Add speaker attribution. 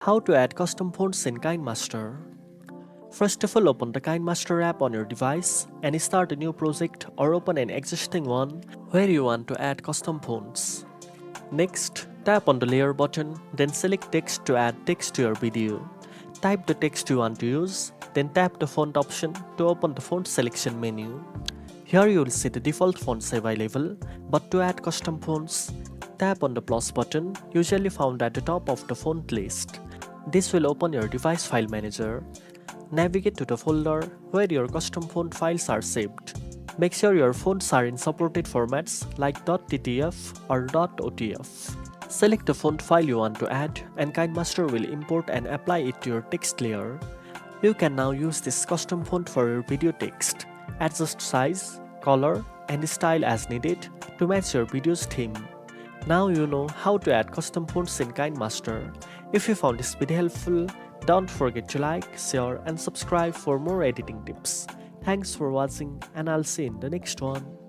Speaker 1: How to add custom fonts in KineMaster. First of all, open the KineMaster app on your device and start a new project or open an existing one where you want to add custom fonts. Next, tap on the layer button, then select text to add text to your video. Type the text you want to use, then tap the font option to open the font selection menu. Here you will see the default fonts available, but to add custom fonts, tap on the plus button usually found at the top of the font list. This will open your device file manager. Navigate to the folder where your custom font files are saved. Make sure your fonts are in supported formats like .ttf or .otf. Select the font file you want to add and KineMaster will import and apply it to your text layer. You can now use this custom font for your video text. Adjust size, color, and style as needed to match your video's theme. Now you know how to add custom fonts in KineMaster. If you found this video helpful, don't forget to like, share, and subscribe for more editing tips. Thanks for watching, and I'll see you in the next one.